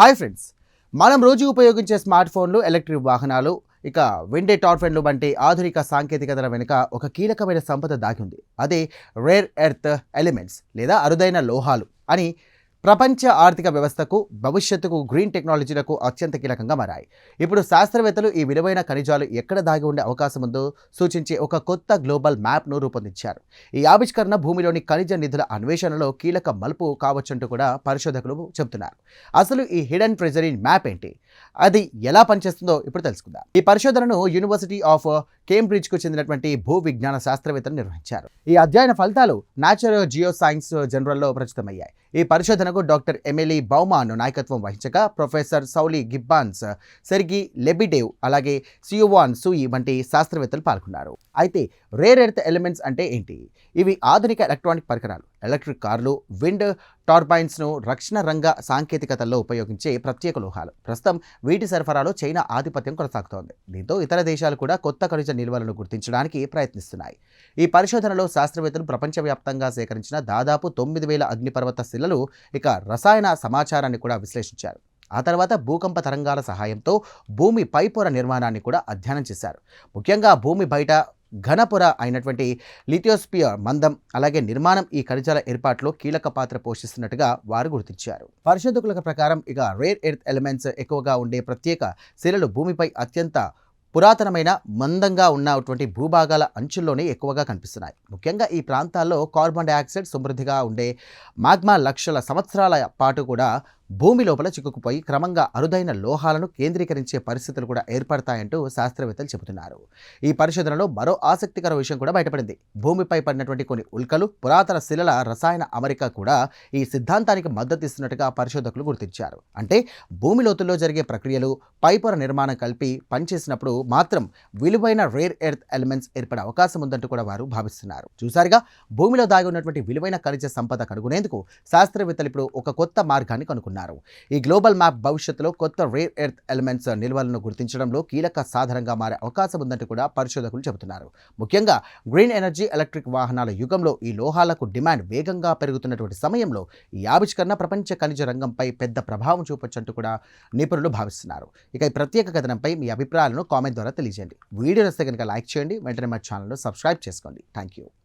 Hi friends, మనం రోజు ఉపయోగించే స్మార్ట్ ఫోన్లు, ఎలక్ట్రిక్ వాహనాలు, ఇక విండే టార్ఫెన్లు వంటి ఆధునిక సాంకేతికతల వెనుక ఒక కీలకమైన సంపద దాగి ఉంది. అదే రేర్ ఎర్త్ ఎలిమెంట్స్ లేదా అరుదైన లోహాలు అని ప్రపంచ ఆర్థిక వ్యవస్థకు, భవిష్యత్తుకు, గ్రీన్ టెక్నాలజీలకు అత్యంత కీలకంగా మారాయి. ఇప్పుడు శాస్త్రవేత్తలు ఈ విలువైన ఖనిజాలు ఎక్కడ దాగి ఉండే అవకాశం ఉందో సూచించే ఒక కొత్త గ్లోబల్ మ్యాప్ను రూపొందించారు. ఈ ఆవిష్కరణ భూమిలోని ఖనిజ నిధుల అన్వేషణలో కీలక మలుపు కావచ్చంటూ కూడా పరిశోధకులు చెబుతున్నారు. అసలు ఈ హిడెన్ ట్రెజరీ మ్యాప్ ఏంటి, అది ఎలా పనిచేస్తుందో ఇప్పుడు తెలుసుకుందాం. ఈ పరిశోధనను యూనివర్సిటీ ఆఫ్ కేంబ్రిడ్జ్కు చెందినటువంటి భూ విజ్ఞాన శాస్త్రవేత్తలు నిర్వహించారు. ఈ అధ్యయన ఫలితాలు న్యాచురల్ జియో సైన్స్ జర్నల్లో ప్రచురితమయ్యాయి. ఈ పరిశోధనకు డాక్టర్ ఎమిలీ బౌమాన్ నాయకత్వం వహించగా ప్రొఫెసర్ సౌలీ గిబ్బాన్స్, సెర్గీ లెబిడేవ్, అలాగే సియోవాన్ సూయి వంటి శాస్త్రవేత్తలు పాల్గొన్నారు. అయితే రేర్ ఎర్త్ ఎలిమెంట్స్ అంటే ఏంటి? ఇవి ఆధునిక ఎలక్ట్రానిక్ పరికరాలు, ఎలక్ట్రిక్ కార్లు, విండ్ టర్బైన్స్ను రక్షణ రంగ సాంకేతికతల్లో ఉపయోగించే ప్రత్యేక లోహాలు. ప్రస్తుతం వీటి సరఫరాలో చైనా ఆధిపత్యం కొనసాగుతోంది. దీంతో ఇతర దేశాలు కూడా కొత్త ఖనిజ నిల్వలను గుర్తించడానికి ప్రయత్నిస్తున్నాయి. ఈ పరిశోధనలో శాస్త్రవేత్తలు ప్రపంచవ్యాప్తంగా సేకరించిన దాదాపు 9,000 అగ్నిపర్వత శిలలు, ఇక రసాయన సమాచారాన్ని కూడా విశ్లేషించారు. ఆ తర్వాత భూకంప తరంగాల సహాయంతో భూమి పైపొర నిర్మాణాన్ని కూడా అధ్యయనం చేశారు. ముఖ్యంగా భూమి బయట ఘనపొర అయినటువంటి లిథియోస్పియర్ మందం, అలాగే నిర్మాణం ఈ ఖనిజాల ఏర్పాటులో కీలక పాత్ర పోషిస్తున్నట్టుగా వారు గుర్తించారు. పరిశోధకుల ప్రకారం ఇక రేర్ ఎర్త్ ఎలిమెంట్స్ ఎక్కువగా ఉండే ప్రత్యేక శిలలు భూమిపై అత్యంత పురాతనమైన, మందంగా ఉన్నటువంటి భూభాగాల అంచుల్లోనే ఎక్కువగా కనిపిస్తున్నాయి. ముఖ్యంగా ఈ ప్రాంతాల్లో కార్బన్ డయాక్సైడ్ సమృద్ధిగా ఉండే మాగ్మా లక్షల సంవత్సరాల పాటు కూడా భూమి లోపల చిక్కుకుపోయి క్రమంగా అరుదైన లోహాలను కేంద్రీకరించే పరిస్థితులు కూడా ఏర్పడతాయంటూ శాస్త్రవేత్తలు చెబుతున్నారు. ఈ పరిశోధనలో మరో ఆసక్తికర విషయం కూడా బయటపడింది. భూమిపై పడినటువంటి కొన్ని ఉల్కలు, పురాతన శిలల రసాయన అమరిక కూడా ఈ సిద్ధాంతానికి మద్దతు ఇస్తున్నట్టుగా పరిశోధకులు గుర్తించారు. అంటే భూమి లోతుల్లో జరిగే ప్రక్రియలు, పైపొర నిర్మాణం కలిపి పనిచేసినప్పుడు మాత్రం విలువైన రేర్ ఎర్త్ ఎలిమెంట్స్ ఏర్పడే అవకాశం ఉందంటూ కూడా వారు భావిస్తున్నారు. చూసారుగా, భూమిలో దాగి ఉన్నటువంటి విలువైన ఖనిజ సంపద కనుగొనేందుకు శాస్త్రవేత్తలు ఇప్పుడు ఒక కొత్త మార్గాన్ని కనుగొన్నారు. ఈ గ్లోబల్ మ్యాప్ భవిష్యత్తులో కొత్త రేర్ ఎర్త్ ఎలిమెంట్స్ నిల్వలను గుర్తించడంలో కీలక సాధనంగా మారే అవకాశం ఉందంటూ కూడా పరిశోధకులు చెబుతున్నారు. ముఖ్యంగా గ్రీన్ ఎనర్జీ, ఎలక్ట్రిక్ వాహనాల యుగంలో ఈ లోహాలకు డిమాండ్ వేగంగా పెరుగుతున్నటువంటి సమయంలో ఈ ఆవిష్కరణ ప్రపంచ ఖనిజ రంగంపై పెద్ద ప్రభావం చూపొచ్చంటూ కూడా నిపుణులు భావిస్తున్నారు. ఇక ఈ ప్రత్యేక కథనంపై మీ అభిప్రాయాలను కామెంట్ ద్వారా తెలియజేయండి. వీడియో నచ్చితే కనుక లైక్ చేయండి, వెంటనే మా ఛానల్ను సబ్స్క్రైబ్ చేసుకోండి. Thank you.